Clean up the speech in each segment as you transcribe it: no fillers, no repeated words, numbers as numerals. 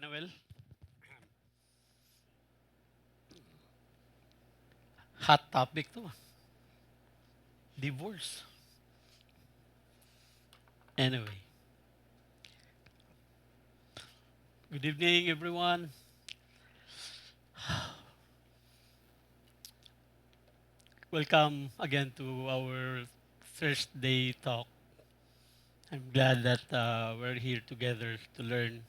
Noel? Hot topic to. Divorce. Anyway, good evening, everyone. Welcome again to our Thursday talk. I'm glad that we're here together to learn,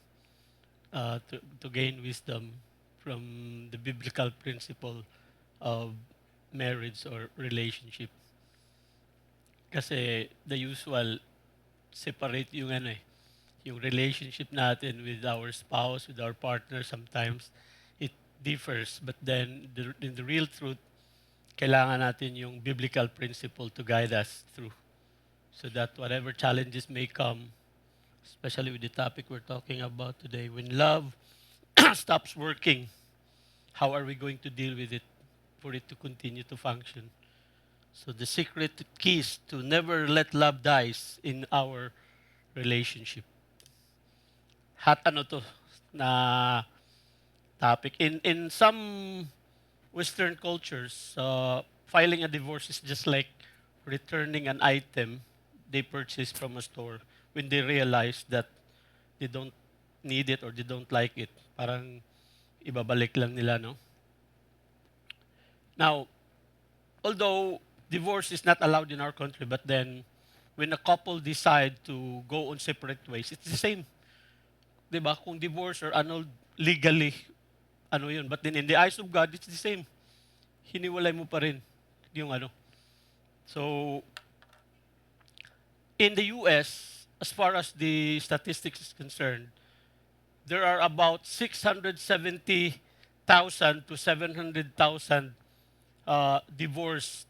to gain wisdom from the biblical principle of marriage or relationship. Kasi the usual separate yung yung relationship natin with our spouse, with our partner, sometimes it differs. But then, in the real truth, kailangan natin yung biblical principle to guide us through. So that whatever challenges may come, especially with the topic we're talking about today, when love stops working, how are we going to deal with it for it to continue to function? So the secret keys to never let love dies in our relationship. Hot ano to na topic. In some Western cultures, filing a divorce is just like returning an item they purchased from a store when they realize that they don't need it or they don't like it. Parang ibabalik lang nila, no? Now, although divorce is not allowed in our country, but then when a couple decide to go on separate ways, it's the same. 'Di ba? Kung divorce or annulled legally, ano yun. But then in the eyes of God, it's the same. Hiniwalay mo pa rin yung ano. So, in the US, as far as the statistics is concerned, there are about 670,000 to 700,000 divorce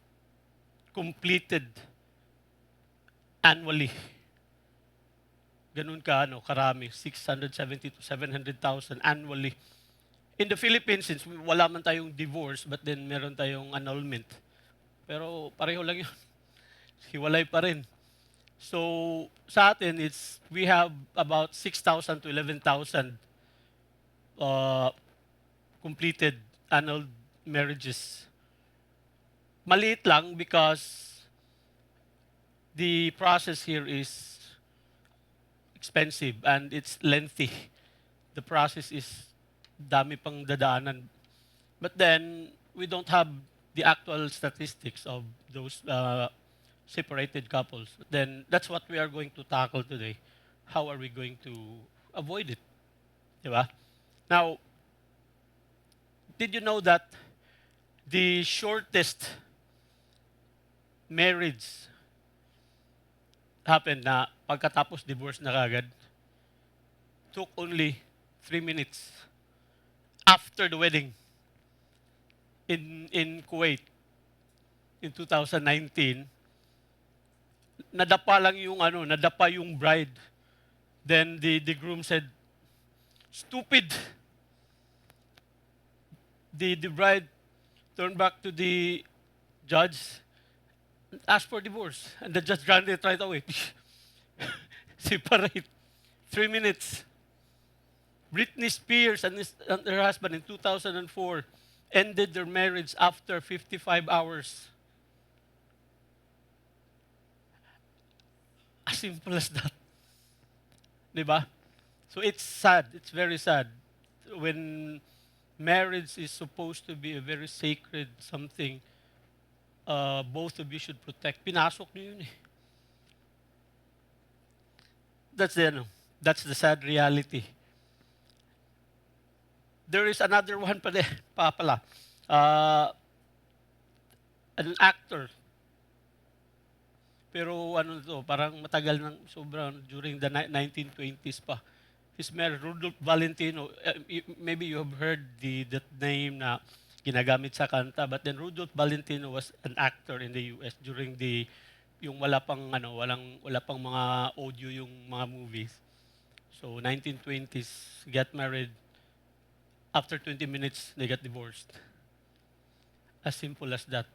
completed annually. Ganun ka, ano, karami. 670 to 700,000 annually. In the Philippines, since wala man tayong divorce, but then meron tayong annulment. Pero pareho lang yun. Hiwalay pa rin. So, sa atin, we have about 6,000 to 11,000 uh, completed annulled marriages. Maliit lang because the process here is expensive and it's lengthy. The process is dami pang dadaanan. But then, we don't have the actual statistics of those separated couples. Then, that's what we are going to tackle today. How are we going to avoid it? Diba? Now, did you know that the shortest marriage happened na pagkatapos divorce na kagad took only 3 minutes after the wedding in Kuwait in 2019. Nadapa yung bride. Then the groom said, "Stupid." The bride turned back to the judge, asked for divorce, and the judge granted it right away. Separate. 3 minutes. Britney Spears and her husband in 2004 ended their marriage after 55 hours. As simple as that. Diba? So it's sad. It's very sad. When marriage is supposed to be a very sacred something, both of you should protect. Pinasok niyo yun eh. That's the, ano, that's the sad reality. There is another one pala. An actor. Pero ano to, parang matagal ng sobrang during the 1920s pa. His married Rudolph Valentino. Maybe you have heard that name na ginagamit sa kanta, but then Rudolph Valentino was an actor in the US during yung wala pang mga audio yung mga movies. So 1920s, get married. After 20 minutes, they got divorced. As simple as that.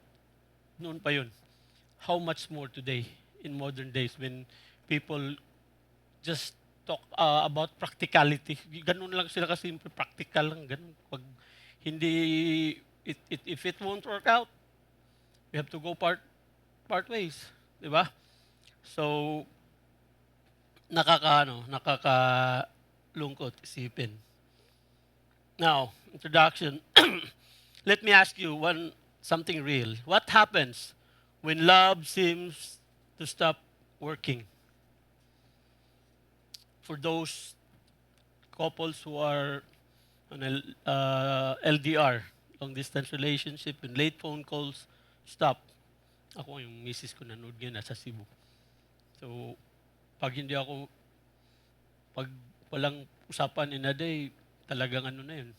Noon pa yun. How much more today in modern days when people just talk about practicality. Ganun lang sila kasimple, practical lang, ganun. Pag hindi, if it won't work out, we have to go part ways. Di ba? So, nakakalungkot isipin. Now, introduction. Let me ask you something real. What happens when love seems to stop working? For those couples who are on a LDR, long distance relationship, and late phone calls stop. Ako yung misis ko nanood ngayon nasa Cebu. So, pag hindi ako, pag walang usapan in a day, talagang ano na yun.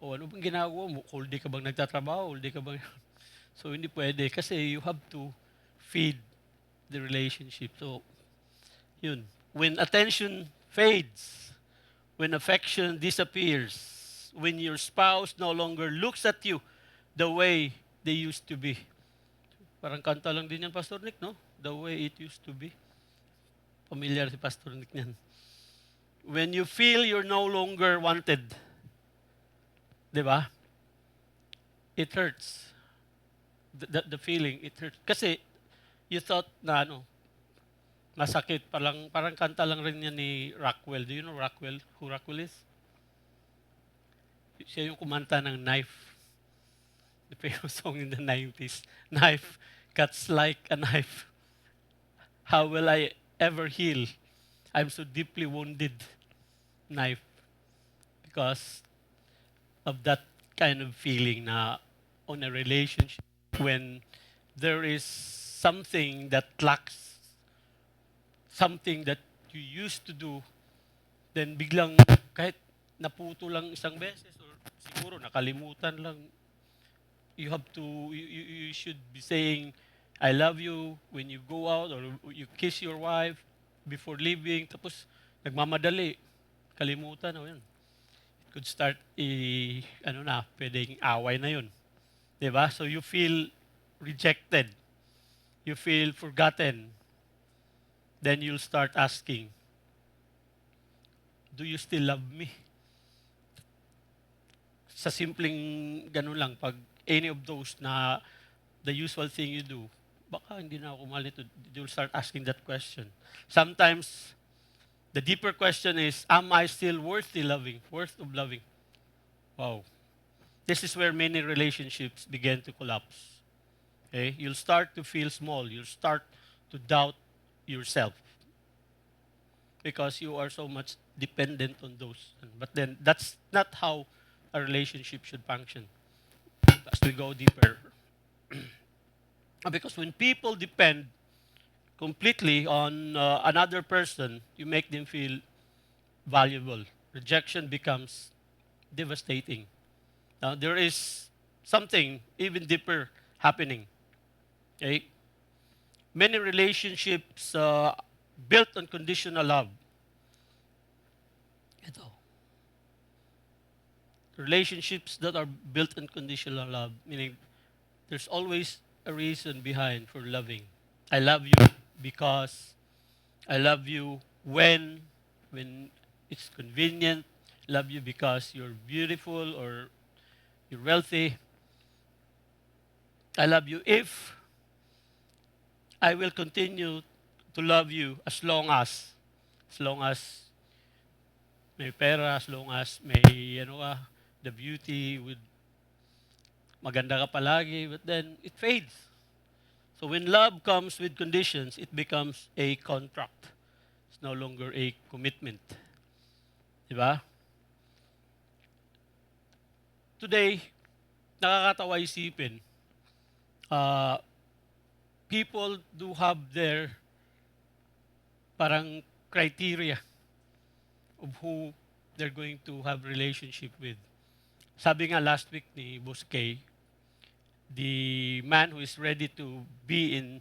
O ano bang ginagawa mo? Whole day ka bang nagtatrabaho? Whole day ka bang... So, hindi pwede kasi you have to feed the relationship. So, yun. When attention fades, when affection disappears, when your spouse no longer looks at you the way they used to be. Parang kanta lang din yan, Pastor Nick, no? The way it used to be. Familiar si Pastor Nick niyan. When you feel you're no longer wanted, di ba? It hurts. The feeling, it hurts. Kasi you thought na masakit. Parang kanta lang rin yan ni Rockwell. Do you know Rockwell? Who Rockwell is? Siya yung kumanta ng Knife. The famous song in the 90s. Knife cuts like a knife. How will I ever heal? I'm so deeply wounded. Knife. Because of that kind of feeling na on a relationship when there is something that lacks, something that you used to do, then biglang kahit naputo lang isang beses or siguro nakalimutan lang, you have to, you should be saying, I love you when you go out or you kiss your wife before leaving, tapos nagmamadali, kalimutan, o yun. It could start, pwedeng away na yun. Diba? So you feel rejected. You feel forgotten. Then you'll start asking, do you still love me? Sa simpleng ganun lang, pag any of those na the usual thing you do, baka hindi na ako mahal nito. You'll start asking that question. Sometimes, the deeper question is, am I still worth of loving? Wow. This is where many relationships begin to collapse. Okay? You'll start to feel small. You'll start to doubt yourself because you are so much dependent on those. But then, that's not how a relationship should function. As we go deeper. Because when people depend completely on another person, you make them feel valuable. Rejection becomes devastating. Now, there is something even deeper happening. Okay? Many relationships built on conditional love. Ito. Relationships that are built on conditional love, meaning there's always a reason behind for loving. I love you because I love you when it's convenient. Love you because you're beautiful or you're wealthy. I love you if I will continue to love you as long as may pera, as long as may the beauty with maganda ka palagi, but then it fades. So when love comes with conditions, it becomes a contract. It's no longer a commitment. Diba? Today, nakakatawa isipin, people do have their parang criteria of who they're going to have relationship with. Sabi nga last week ni Boss Kay, the man who is ready to be in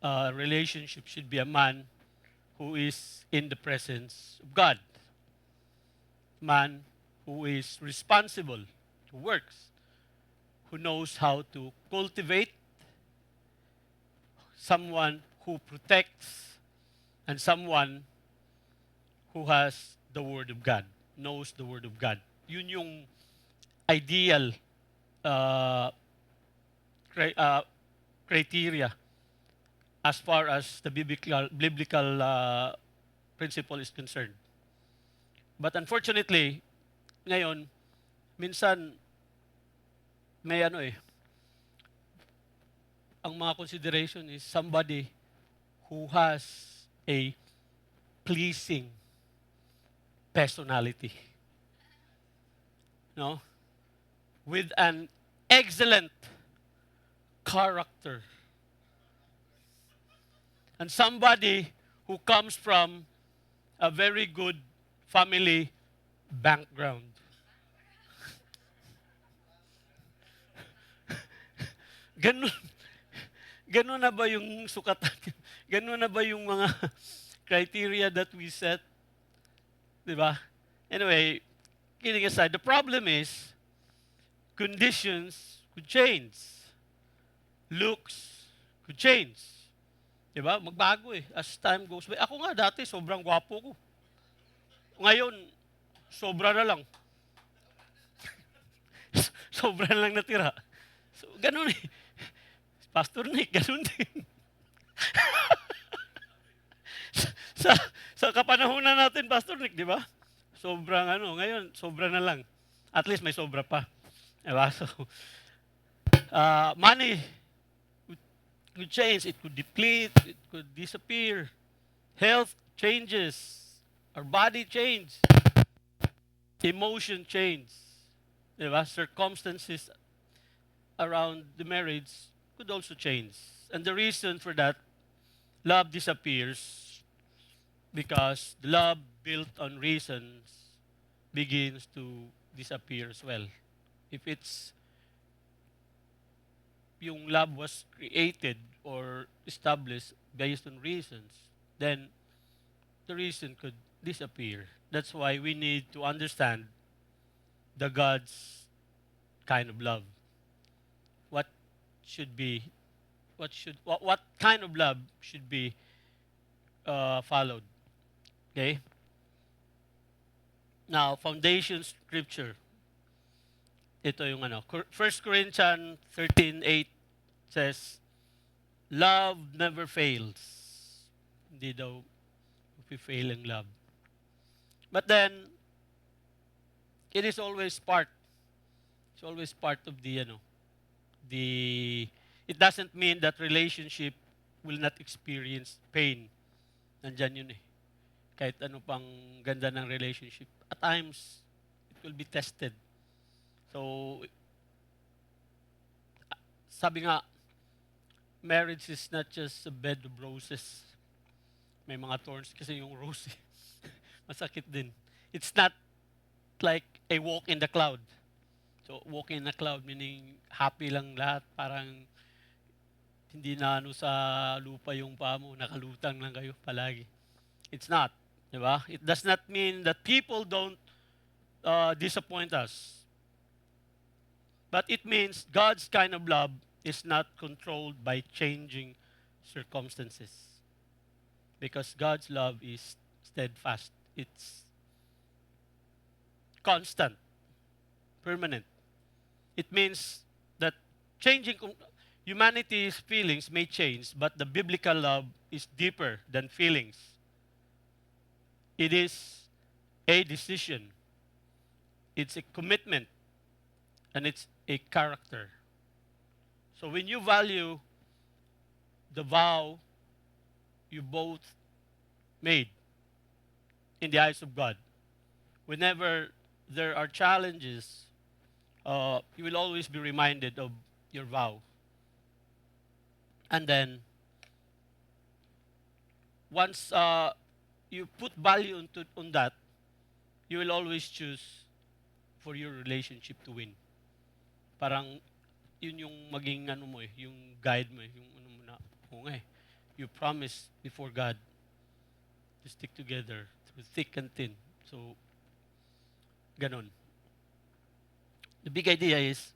a relationship should be a man who is in the presence of God. Man who is responsible, who works, who knows how to cultivate, someone who protects, and someone who has the Word of God, knows the Word of God. Yun yung ideal uh, criteria as far as the biblical principle is concerned. But unfortunately, ngayon, minsan may ano ang mga consideration is somebody who has a pleasing personality. No? With an excellent character. And somebody who comes from a very good family background. Ganun, ganun na ba yung sukatan? Ganun na ba yung mga criteria that we set? Diba? Anyway, kidding aside, the problem is conditions could change. Looks could change. Diba? Magbago as time goes by. Ako nga dati, sobrang gwapo ko. Ngayon, sobra na lang. Sobra na lang natira. So, ganun Pastor Nick, ganun din. sa, sa kapanahunan natin, Pastor Nick, di ba? Sobrang ngayon, sobra na lang. At least may sobra pa. Diba? So, money could change, it could deplete, it could disappear. Health changes, our body change, emotion change. Diba? Circumstances around the marriage could also change. And the reason for that, love disappears because the love built on reasons begins to disappear as well. If it's yung love was created or established based on reasons, then the reason could disappear. That's why we need to understand the God's kind of love. What kind of love should be followed? Okay. Now, foundation scripture. Ito yung 1 Corinthians 13:8 says, love never fails. Hindi daw fail ang love. But then, it is always part. It's always part of it doesn't mean that relationship will not experience pain. Nandyan yun Kahit ano pang ganda ng relationship. At times, it will be tested. So, sabi nga, marriage is not just a bed of roses. May mga thorns kasi yung rose. Masakit din. It's not like a walk in the cloud. So, walk in the cloud meaning happy lang lahat. Parang hindi na sa lupa yung paa mo. Nakalutang lang kayo palagi. It's not. Diba? It does not mean that people don't disappoint us. But it means God's kind of love is not controlled by changing circumstances. Because God's love is steadfast. It's constant, permanent. It means that humanity's feelings may change, but the biblical love is deeper than feelings. It is a decision. It's a commitment. And it's a character. So when you value the vow you both made in the eyes of God, whenever there are challenges, you will always be reminded of your vow. And then, once you put value on that, you will always choose for your relationship to win. Parang yun yung maging yung guide mo yung you promise before God to stick together through thick and thin. So, ganon. The big idea is,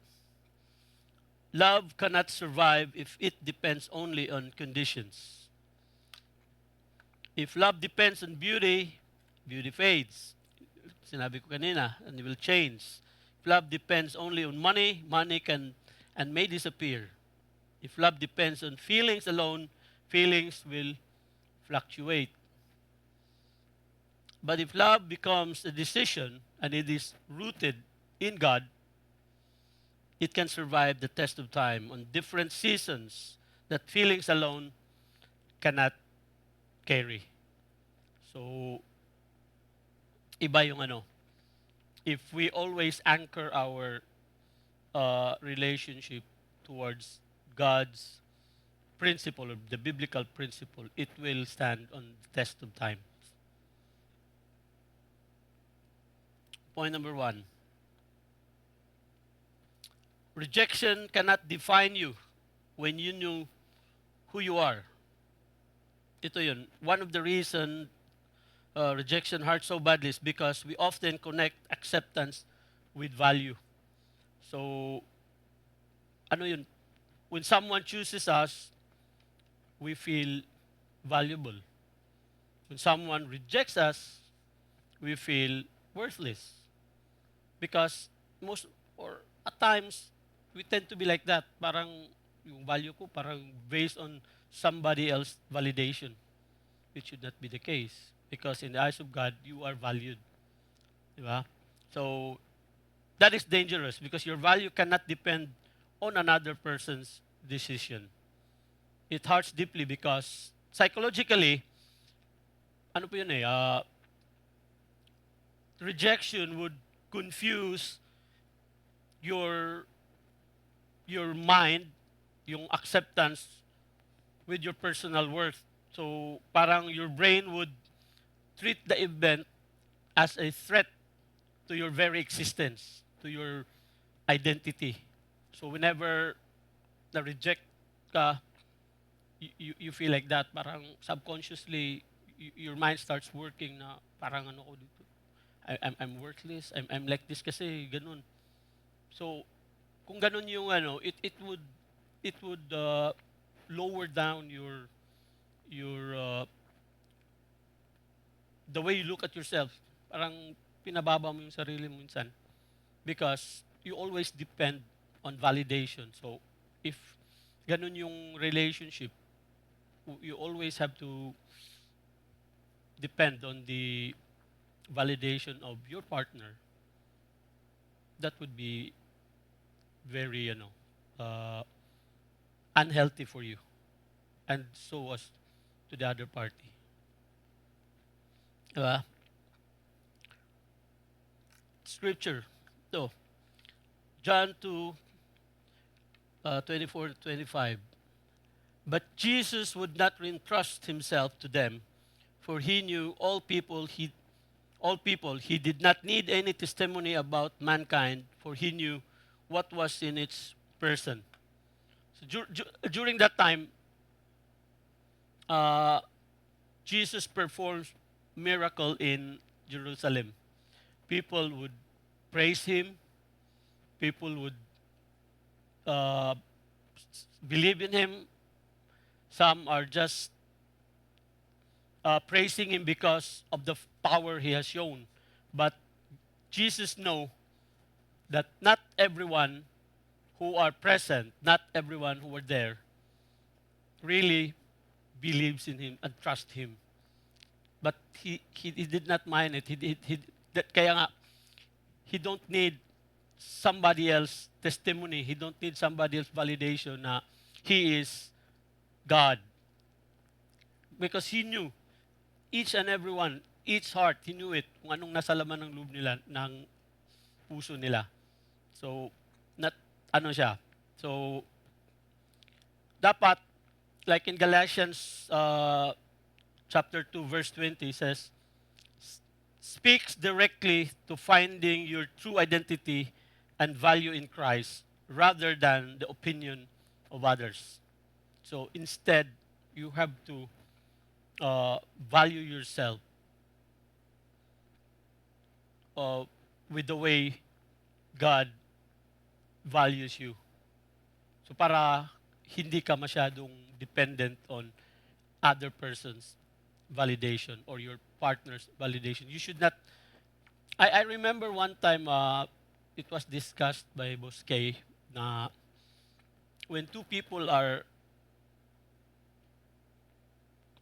love cannot survive if it depends only on conditions. If love depends on beauty, beauty fades. Sinabi ko kanina, and it will change. If love depends only on money, money can and may disappear. If love depends on feelings alone, feelings will fluctuate. But if love becomes a decision and it is rooted in God, it can survive the test of time on different seasons that feelings alone cannot carry. So, iba yung ano, if we always anchor our relationship towards God's principle or the biblical principle, it will stand on the test of time. Point number 1. Rejection cannot define you when you knew who you are. Ito yun. One of the reason rejection hurts so badly is because we often connect acceptance with value. So, ano yun? When someone chooses us, we feel valuable. When someone rejects us, we feel worthless. Because most, or at times, we tend to be like that. Parang yung value ko, parang based on somebody else's validation. It should not be the case. Because in the eyes of God, you are valued. Diba? So, that is dangerous because your value cannot depend on another person's decision. It hurts deeply because psychologically, ano po yun eh, rejection would confuse your mind, yung acceptance with your personal worth. So parang your brain would treat the event as a threat to your very existence, to your identity. So whenever na-reject ka, you feel like that. Parang subconsciously, your mind starts working na parang ano ko dito. I'm worthless. I'm like this kasi ganun. So kung ganun yung ano, it would lower down your the way you look at yourself. Parang pinababa mo yung sarili mo minsan because you always depend on validation. So if ganun yung relationship, you always have to depend on the validation of your partner. That would be very unhealthy for you, and so was to the other party. Diba? Scripture. So, John 2, 24 to 25. But Jesus would not entrust himself to them, for he knew all people. He did not need any testimony about mankind, for he knew what was in its person. So during that time, Jesus performs miracle in Jerusalem. People would praise him. People would uh, believe in him. Some are just praising him because of the power he has shown. But Jesus knows that not everyone who are present, not everyone who were there, really believes in him and trusts him. But he did not mind it. Kaya nga, he don't need somebody else testimony. He don't need somebody else validation na he is God. Because he knew each and every one, each heart, he knew it, kung anong nasa laman ng loob nila, ng puso nila. So, siya. So, dapat, like in Galatians chapter 2, verse 20, says, speaks directly to finding your true identity and value in Christ rather than the opinion of others. So, instead, you have to value yourself with the way God values you. So para hindi ka masyadong dependent on other persons' validation or your partner's validation. You should not. I remember one time it was discussed by Boss K na when two people are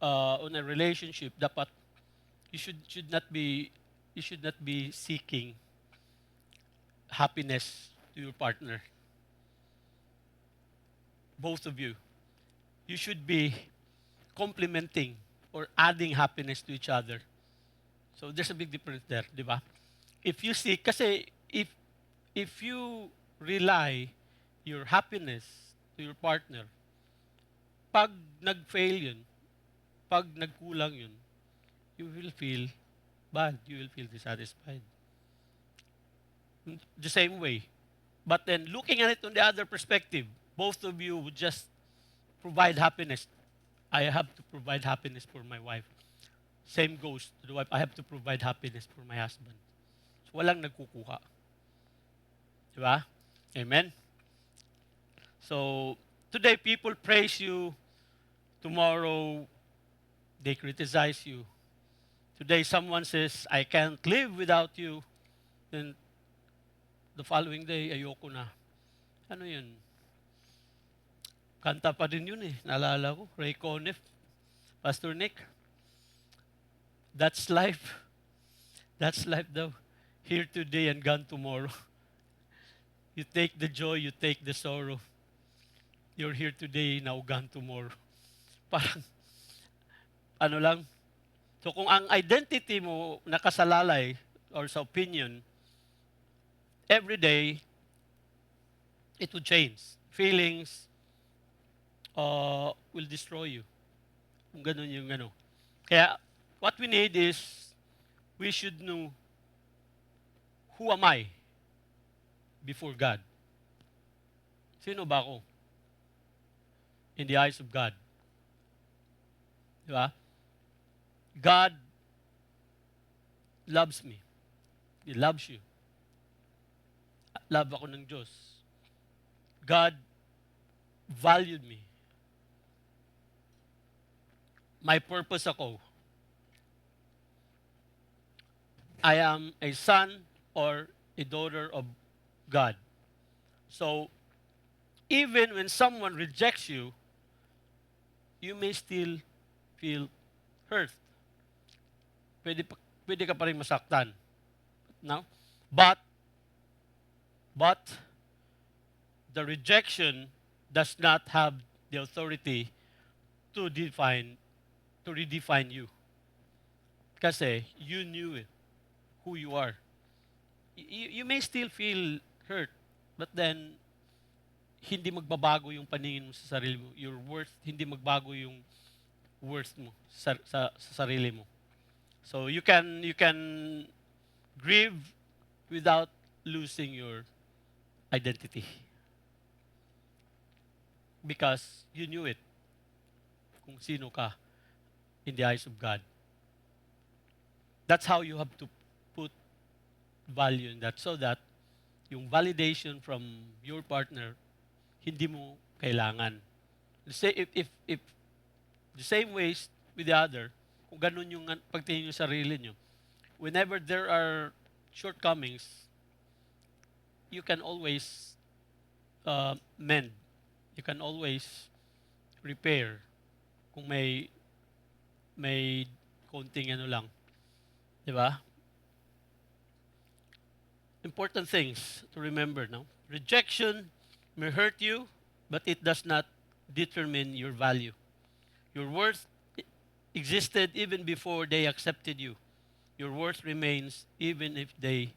on a relationship, dapat you should not be seeking happiness to your partner. Both of you, you should be complementing or adding happiness to each other. So there's a big difference there, di ba? If you see, kasi if you rely your happiness to your partner, pag nag-fail yun, pag nagkulang yun, you will feel bad. You will feel dissatisfied. The same way. But then looking at it on the other perspective, both of you would just provide happiness. I have to provide happiness for my wife. Same goes to the wife. I have to provide happiness for my husband. So walang nagkukuha. Di ba? Amen? So, today people praise you. Tomorrow, they criticize you. Today, someone says, I can't live without you. Then, the following day, ayoko na. Ano yun? Kanta pa din yun eh. Naalala ko. Ray Conniff. Pastor Nick. That's life. That's life daw. Here today and gone tomorrow. You take the joy, you take the sorrow. You're here today, now gone tomorrow. Parang, ano lang. So kung ang identity mo nakasalalay or sa opinion, every day, it will change. Feelings will destroy you. Kung ganun yung ano. Kaya, what we need is, we should know, who am I before God? Sino ba ako? In the eyes of God. Di ba? God loves me. He loves you. Love ako ng Diyos. God valued me. May purpose ako. I am a son or a daughter of God. So, even when someone rejects you, you may still feel hurt. Pwede ka pa rin masaktan. No? But the rejection does not have the authority to redefine you. Kasi you knew it, who you are. You may still feel hurt, but then hindi magbabago yung paningin mo sa sarili mo. Your worth, hindi magbago yung worth mo sa sarili mo. So you can grieve without losing your identity. Because you knew it. Kung sino ka in the eyes of God. That's how you have to put value in that, so that yung validation from your partner hindi mo kailangan. If the same ways with the other, kung ganun yung pagtingin nyo sa sarili nyo, whenever there are shortcomings, you can always mend. You can always repair kung may konting ano lang. Di ba? Important things to remember now. Rejection may hurt you, but it does not determine your value. Your worth existed even before they accepted you. Your worth remains even if they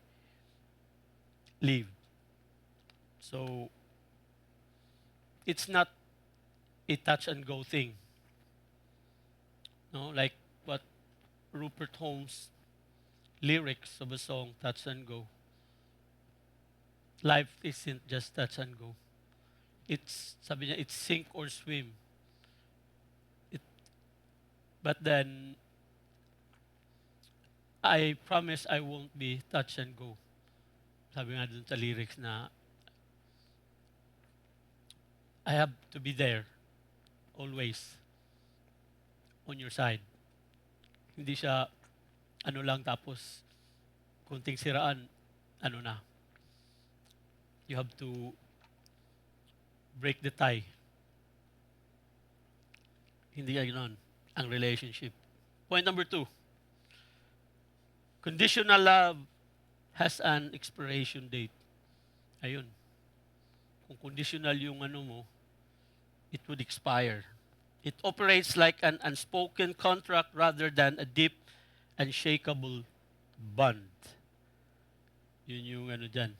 leave. So, it's not a touch and go thing. No, like what Rupert Holmes' lyrics of a song, Touch and Go. Life isn't just touch and go. Sabi niya, it's sink or swim. But then, I promise I won't be touch and go. Sabi nga dun sa lyrics na, I have to be there, always, on your side. Hindi siya ano lang tapos kunting siraan, ano na. You have to break the tie. Hindi ganoon ang relationship. Point number 2, conditional love has an expiration date. Ayun. Kung conditional yung ano mo, it would expire. It operates like an unspoken contract rather than a deep, unshakable bond. Yun yung ano dyan.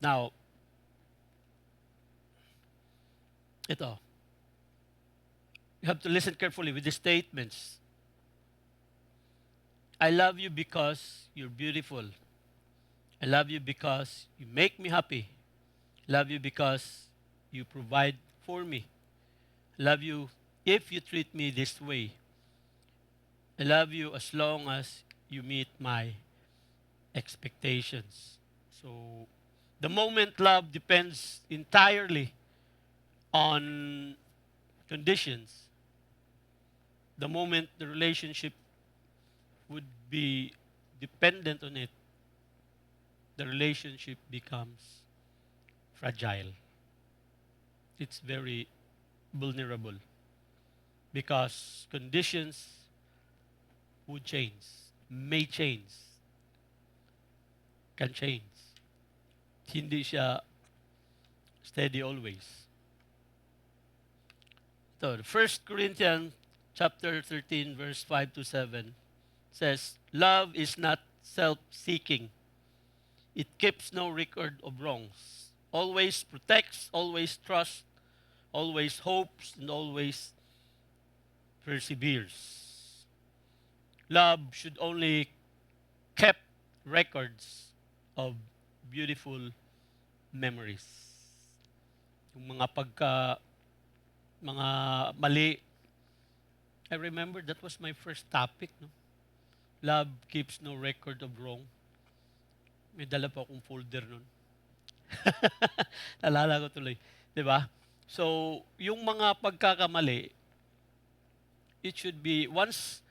Now, ito. You have to listen carefully with the statements. I love you because you're beautiful. I love you because you make me happy. I love you because you provide for me. I love you if you treat me this way. I love you as long as you meet my expectations. So, the moment love depends entirely on conditions, the moment the relationship would be dependent on it, the relationship becomes fragile. It's very vulnerable because conditions would change, may change, can change. Hindi siya steady always. So, 1 Corinthians chapter 13 verse 5 to 7 says, love is not self-seeking. It keeps no record of wrongs. Always protects, always trusts, always hopes, and always perseveres. Love should only keep records of beautiful memories. Yung mga mali. I remember that was my first topic, no? Love keeps no record of wrong. May dala pa akong folder nun. Nalala ko tuloy. 'Di ba? So, yung mga pagkakamali, it should be, once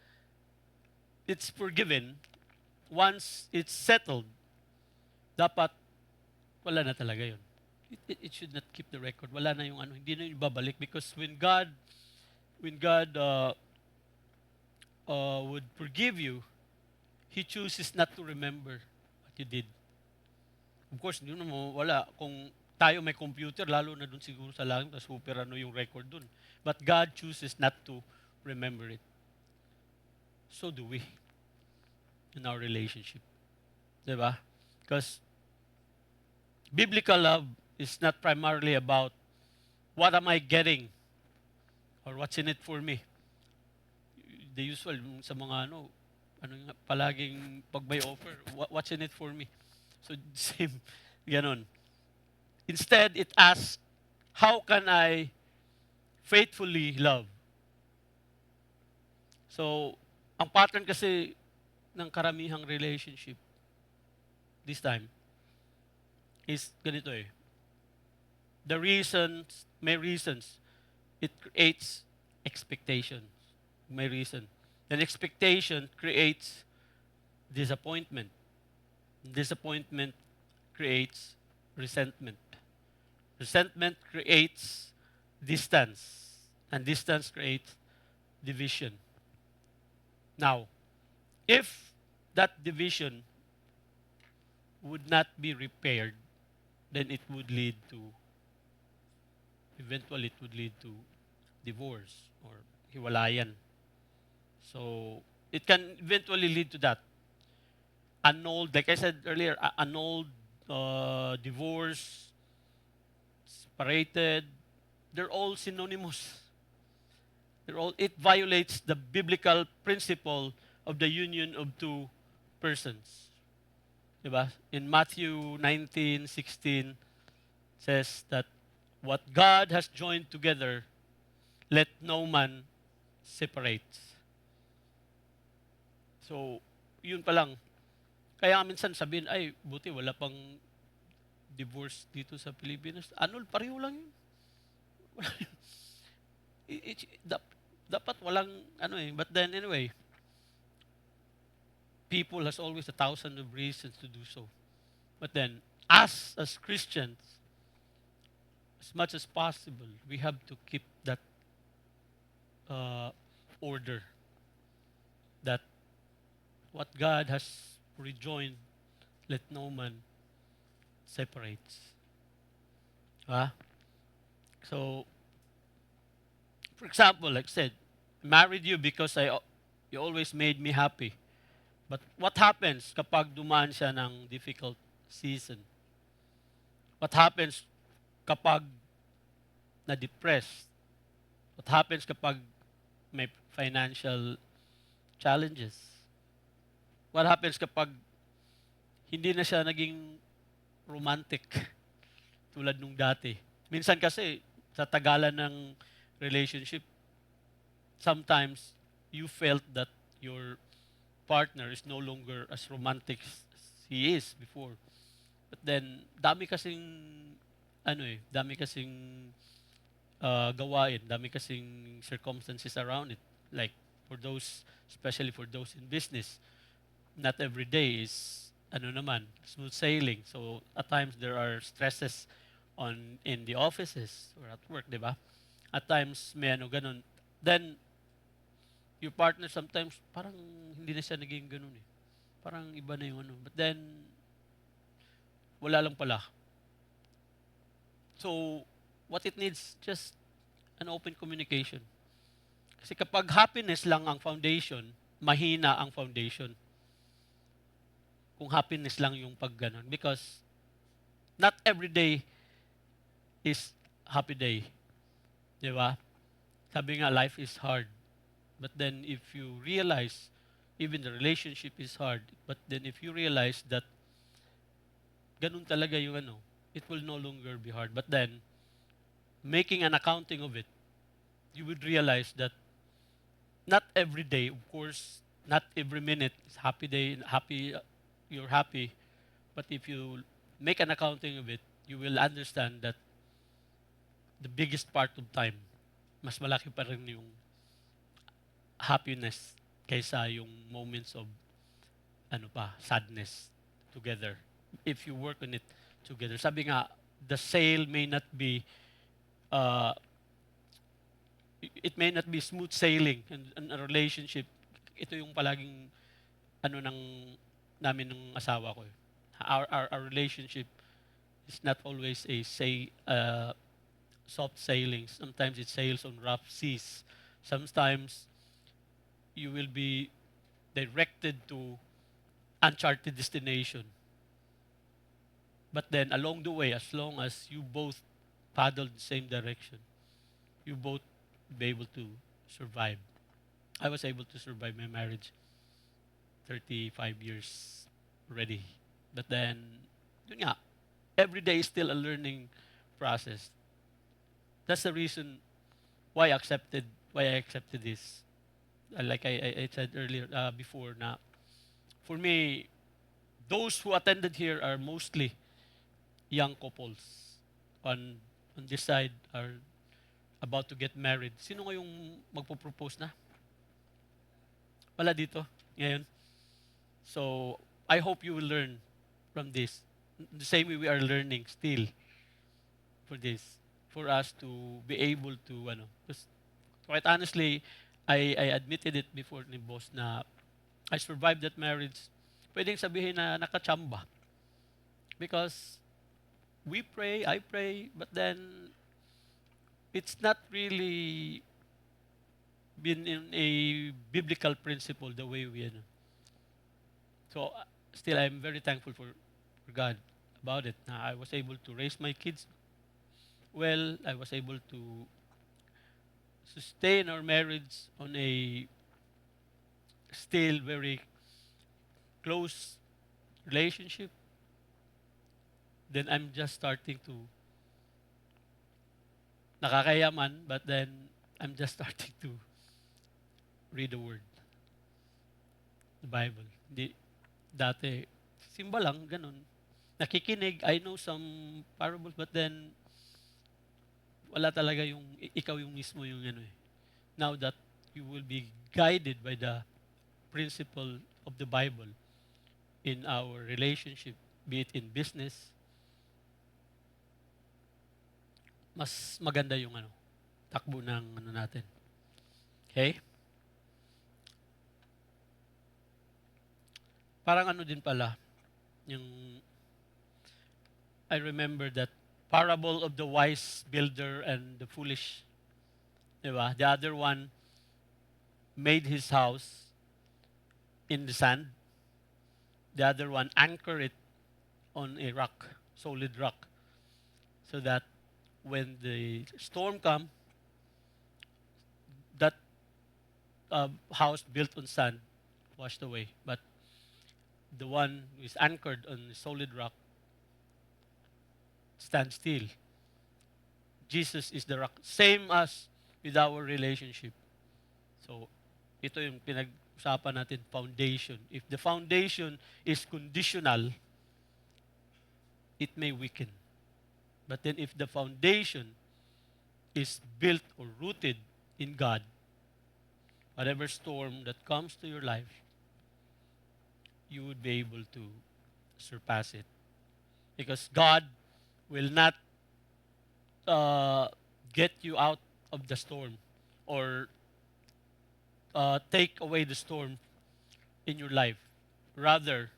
it's forgiven, once it's settled, dapat wala na talaga yun. It should not keep the record. Wala na yung ano, hindi na yung babalik because when God would forgive you, He chooses not to remember what you did. Of course, hindi mo wala. Kung tayo may computer, lalo na dun siguro sa langit, super ano yung record dun. But God chooses not to remember it. So do we in our relationship. Diba? Because biblical love is not primarily about what am I getting or what's in it for me. The usual sa mga palaging pag may offer, what's in it for me? So same, ganon. Instead, it asks, how can I faithfully love? So, ang pattern kasi ng karamihang relationship this time is ganito eh. May reasons. It creates expectations. May reason. And expectation creates disappointment. Disappointment creates resentment. Resentment creates distance. And distance creates division. Now, if that division would not be repaired, then eventually it would lead to divorce or hiwalayan. So, it can eventually lead to that. Annulled, like I said earlier, annulled, divorce, separated, they're all synonymous. It violates the biblical principle of the union of two persons. Diba? In Matthew 19:16 says that what God has joined together, let no man separate. So, yun pa lang. Kaya minsan sabihin, ay, buti wala pang divorce dito sa Pilipinas. Pareho lang yun. dapat walang ano eh. But then anyway, people has always a thousand of reasons to do so. But then, us as Christians, as much as possible, we have to keep that uh, order that what God has rejoined, let no man separates. Ah, so, for example, like I said, I married you because you always made me happy. But what happens kapag dumaan siya ng difficult season? What happens kapag na-depressed? What happens kapag may financial challenges? What happens kapag hindi na siya naging romantic tulad nung dati? Minsan kasi, sa tagalan ng relationship, sometimes you felt that your partner is no longer as romantic as he is before. But then, dami kasing gawain, dami kasing circumstances around it. Like, especially for those in business, not every day is, smooth sailing. So, at times, there are stresses in the offices or at work, di ba? At times, may ganun. Then, your partner sometimes, parang hindi na siya naging ganun eh. Parang iba na yung ano. But then, wala lang pala. So, what it needs, just an open communication. Kasi kapag happiness lang ang foundation, mahina ang foundation. Kung happiness lang yung pag ganun. Because, not every day is happy day. Di ba? Sabi nga, life is hard. But then, if you realize, even the relationship is hard, but then if you realize that ganun talaga yung it will no longer be hard. But then, making an accounting of it, you would realize that not every day, of course, not every minute is happy day, you're happy. But if you make an accounting of it, you will understand that the biggest part of time, mas malaki pa rin yung happiness kaysa yung moments of sadness together. If you work on it together. Sabi nga, the sail may not be uh, it may not be smooth sailing in a relationship. Ito yung palaging ng namin ng asawa ko. Our relationship is not always soft sailing. Sometimes it sails on rough seas. Sometimes you will be directed to uncharted destination. But then along the way, as long as you both paddle the same direction, you both be able to survive. I was able to survive my marriage 35 years already. But then, yun nga, every day is still a learning process. That's the reason why I accepted this. Like I said earlier, before, na for me, those who attended here are mostly young couples. On this side are about to get married. Sino ngayong magpo-propose na? Wala dito ngayon. So, I hope you will learn from this. The same way we are learning still for this. For us to be able to, because quite honestly, I admitted it before ni boss na I survived that marriage. Pwedeng sabihin na nakachamba. Because we pray, I pray, but then it's not really been in a biblical principle the way we. So still, I'm very thankful for God about it. I was able to raise my kids well. I was able to sustain our marriage on a still very close relationship. Then I'm just starting to nakakayaman, but then I'm just starting to read the Word, the Bible. Dati, simba lang, ganun. Nakikinig, I know some parables, but then, wala talaga ikaw yung mismo yung Now that we will be guided by the principle of the Bible in our relationship, be it in business, mas maganda yung takbo ng natin. Okay? Parang din pala, yung I remember that parable of the wise builder and the foolish. Diba? The other one made his house in the sand. The other one anchored it on a rock, solid rock, so that when the storm come, that house built on sand washed away. But the one who is anchored on solid rock stands still. Jesus is the rock. Same as with our relationship. So, ito yung pinag-usapan natin, foundation. If the foundation is conditional, it may weaken. But then if the foundation is built or rooted in God, whatever storm that comes to your life, you would be able to surpass it. Because God will not get you out of the storm or take away the storm in your life. Rather,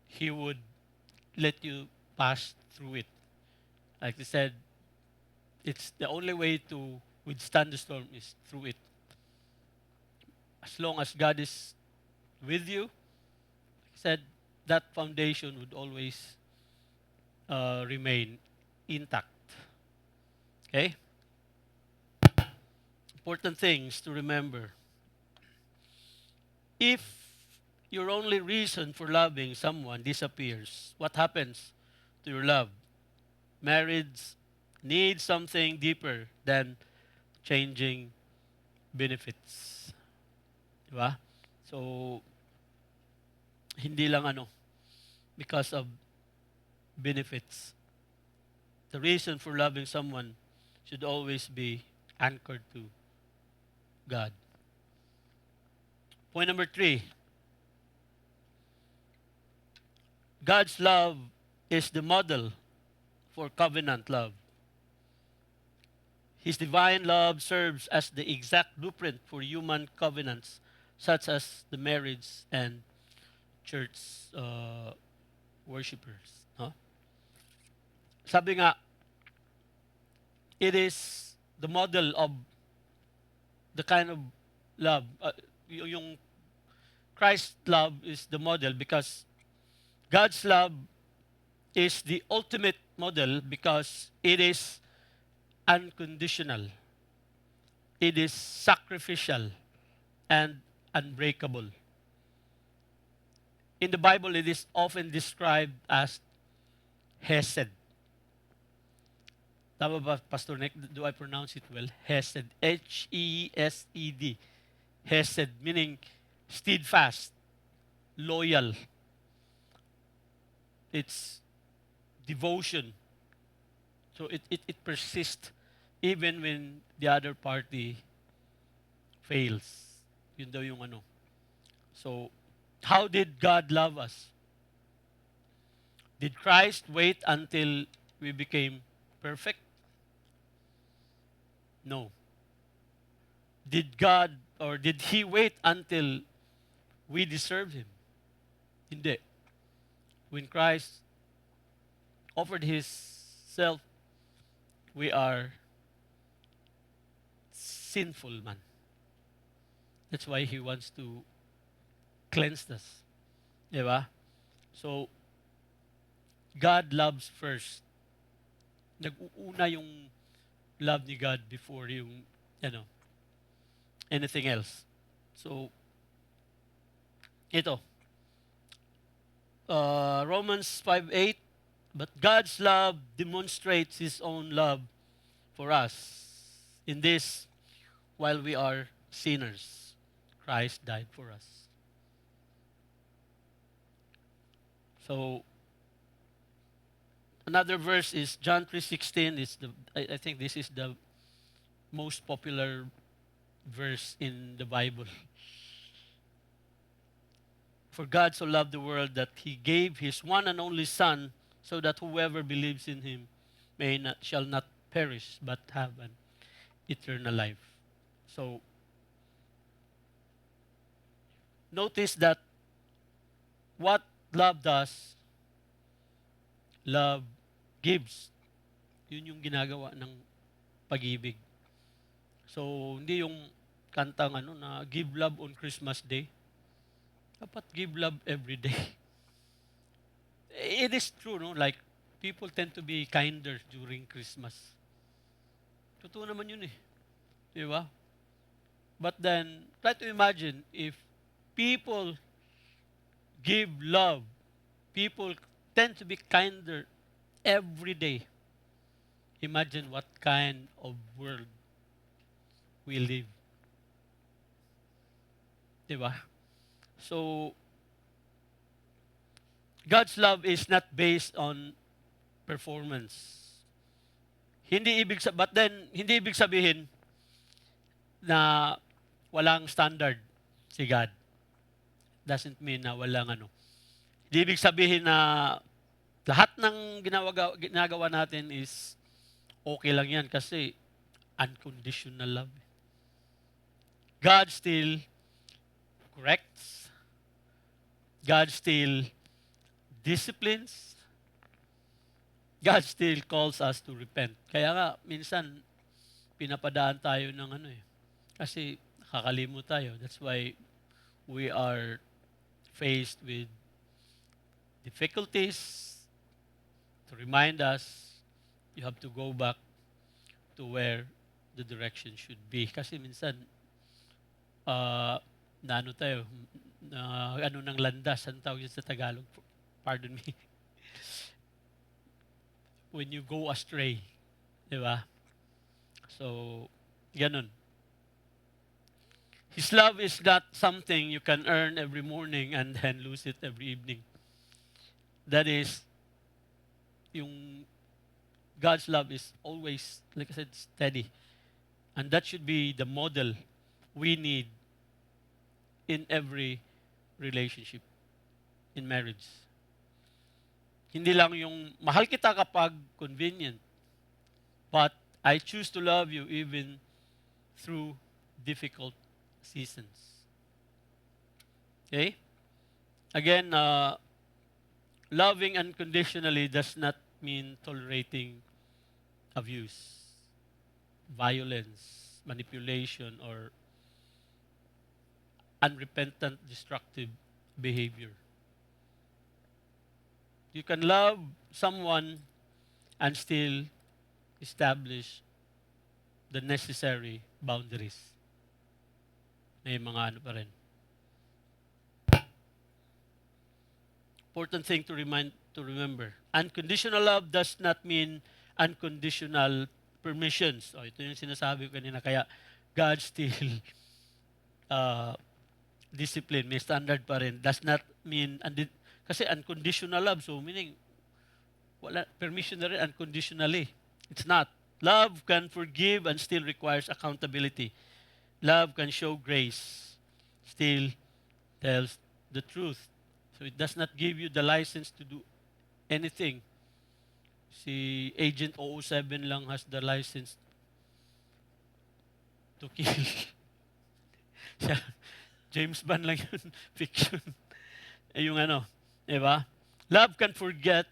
He would let you pass through it. Like I said, it's the only way to withstand the storm is through it. As long as God is with you, like I said, that foundation would always remain intact. Okay? Important things to remember. If your only reason for loving someone disappears, what happens to your love? Marriage needs something deeper than changing benefits. Diba? So, hindi lang because of benefits. The reason for loving someone should always be anchored to God. Point number 3. God's love is the model for covenant love. His divine love serves as the exact blueprint for human covenants, such as the marriage and church worshipers. No? Sabi nga, it is the model of the kind of love. Yung Christ's love is the model because God's love is the ultimate model because it is unconditional. It is sacrificial and unbreakable. In the Bible, it is often described as Hesed. Tama ba, Pastor Nick? Do I pronounce it well? Hesed. Hesed. Hesed, meaning steadfast, loyal. It's devotion. So it persists even when the other party fails. Yun daw yung So, how did God love us? Did Christ wait until we became perfect? No. Did God or did He wait until we deserve Him? Hindi. When Christ offered His self, we are sinful man. That's why He wants to cleanse us. Diba? So, God loves first. Nag-uuna yung love ni God before yung, anything else. So, ito. Romans 5:8, but God's love demonstrates His own love for us. In this, while we are sinners, Christ died for us. So, another verse is John 3:16. I think this is the most popular verse in the Bible. For God so loved the world that he gave his one and only Son, so that whoever believes in him shall not perish but have an eternal life. So notice that what love does, love gives. Yun yung ginagawa ng pag-ibig. So hindi yung kantang na give love on Christmas Day. Dapat give love every day. It is true, no? Like, people tend to be kinder during Christmas. Totoo naman yun eh. Di ba? But then, try to imagine if people give love, people tend to be kinder every day. Imagine what kind of world we live. Di ba? So, God's love is not based on performance. But then, hindi ibig sabihin na walang standard si God. Doesn't mean na walang Hindi ibig sabihin na lahat ng ginagawa natin is okay lang yan kasi unconditional love. God still corrects. God still disciplines. God still calls us to repent. Kaya nga, minsan, pinapadaan tayo ng kasi nakakalimot tayo. That's why we are faced with difficulties to remind us you have to go back to where the direction should be. Kasi minsan, tayo, ng landas, ang tawag yun sa Tagalog? Pardon me. When you go astray. Di ba? So, ganun. His love is not something you can earn every morning and then lose it every evening. That is, God's love is always, like I said, steady. And that should be the model we need in every relationship, in marriage. Hindi lang yung mahal kita kapag convenient, but I choose to love you even through difficult seasons. Okay? Again, loving unconditionally does not mean tolerating abuse, violence, manipulation, or unrepentant destructive behavior. You can love someone and still establish the necessary boundaries. May mga pa rin. Important thing to remember. Unconditional love does not mean unconditional permissions. Ito yung sinasabi ko kanina. Kaya God still discipline, may standard pa rin. Does not mean, kasi unconditional love, so meaning, wala, permission na rin unconditionally. It's not. Love can forgive and still requires accountability. Love can show grace, still tells the truth. So it does not give you the license to do anything. Si Agent 007 lang has the license to kill. James Bond lang yun, fiction. Yung diba? Love can forget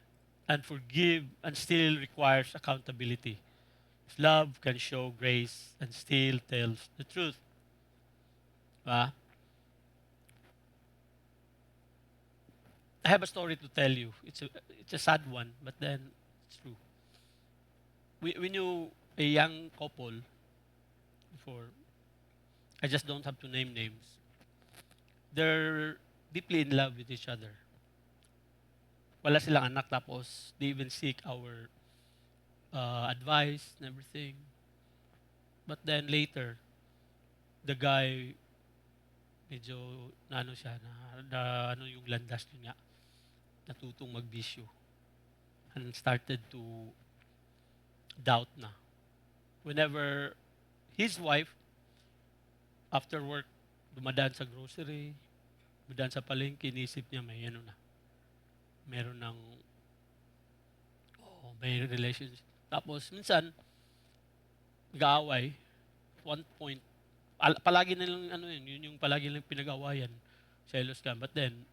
and forgive and still requires accountability. Love can show grace and still tells the truth. Diba? I have a story to tell you. It's a sad one, but then it's true. We knew a young couple before. I just don't have to name names. They're deeply in love with each other. Wala silang anak, tapos they even seek our advice and everything. But then later, the guy, medyo siya, yung landas niya, natutong magbisyo. And started to doubt na. Whenever his wife After work, dumadaan sa grocery, dumadaan sa palengke, inisip niya may ano na, meron ng, may relationship. Tapos, minsan, nag-aaway, one point, palagi na lang, ano yun yung palagi lang pinag-awayan, selos ka. But then,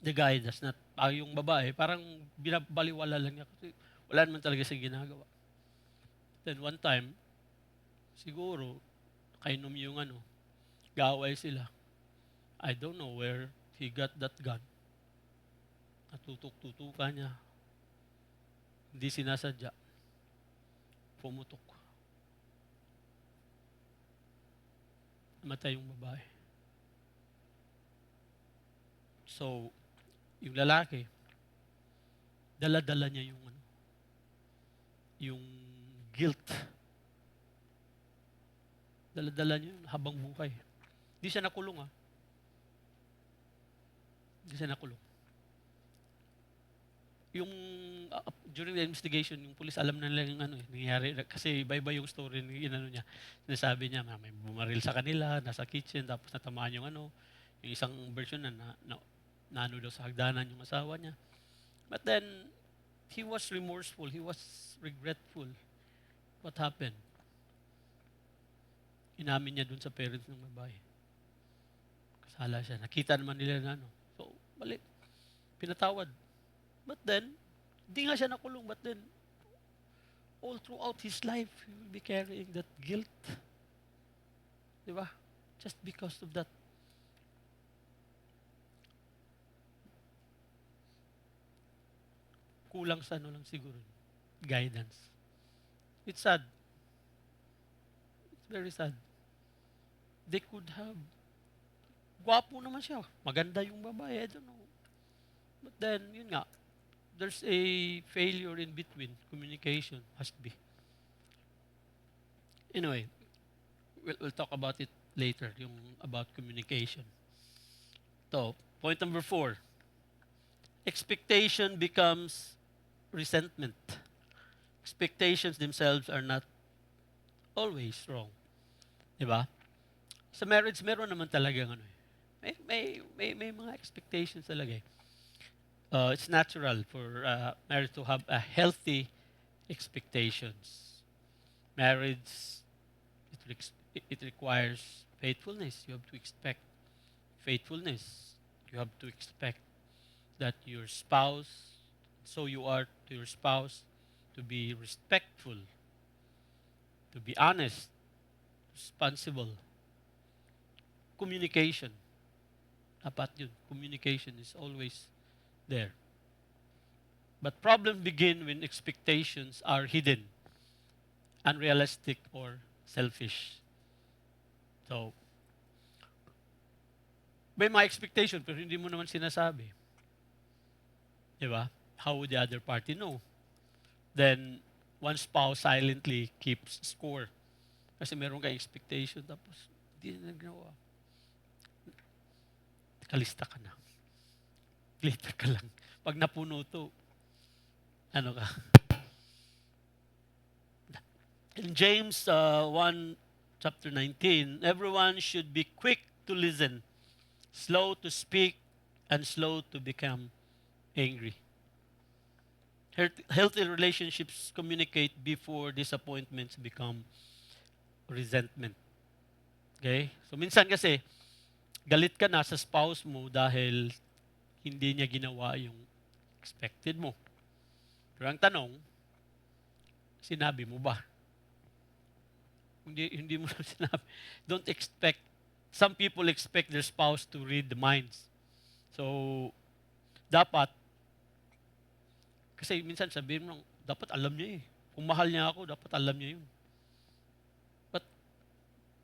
the guy does not, yung babae, parang binabaliwala lang niya kasi wala naman talaga siya ginagawa. Then one time, siguro, kainom yung gaway sila. I don't know where he got that gun. Natutok-tutukan niya. Hindi sinasadya. Pumutok. Namatay yung babae. So, yung lalaki, dala-dala niya yung guilt. Dala-dala niya yun habang buhay. Hindi siya nakulong Hindi siya nakulong. Yung during the investigation, yung police alam na lang yung nangyayari. Kasi iba-iba yung story niya. Sinasabi niya, may bumaril sa kanila, nasa kitchen, tapos natamaan yung yung isang version na nano daw sa hagdanan yung asawa niya. But then, he was remorseful, he was regretful. What happened? Inamin niya dun sa parents ng babae. Kasala siya. Nakita naman nila na So, balik. Pinatawad. But then, hindi nga siya nakulong. But then, all throughout his life, he will be carrying that guilt. Diba? Just because of that. Kulang sa lang siguro. Guidance. It's sad. It's very sad. They could have. Gwapo naman siya. Maganda yung babae. I don't know. But then, yun nga. There's a failure in between. Communication must be. Anyway, we'll talk about it later, yung about communication. So, point number 4. Expectation becomes resentment. Expectations themselves are not always wrong. Diba? Sa marriage, meron naman talagang may mga expectations talaga eh. It's natural for marriage to have a healthy expectations. Marriage, it requires faithfulness. You have to expect faithfulness. You have to expect that your spouse, so you are to your spouse, to be respectful, to be honest, responsible. Communication. Dapat yun. Communication is always there. But problems begin when expectations are hidden, unrealistic, or selfish. So, may mga expectation pero hindi mo naman sinasabi. Diba? How would the other party know? Then, one spouse silently keeps score. Kasi meron kang expectation tapos hindi na nagawa. Kalista ka na. Later ka lang. Pag napuno to, ka? In James 1, chapter 19, everyone should be quick to listen, slow to speak, and slow to become angry. Healthy relationships communicate before disappointments become resentment. Okay? So minsan kasi, galit ka na sa spouse mo dahil hindi niya ginawa yung expected mo. Pero ang tanong, sinabi mo ba? Hindi mo na sinabi. Don't expect, some people expect their spouse to read the minds. So, dapat, kasi minsan sabihin mo, dapat alam niya eh. Kung mahal niya ako, dapat alam niya yun. But,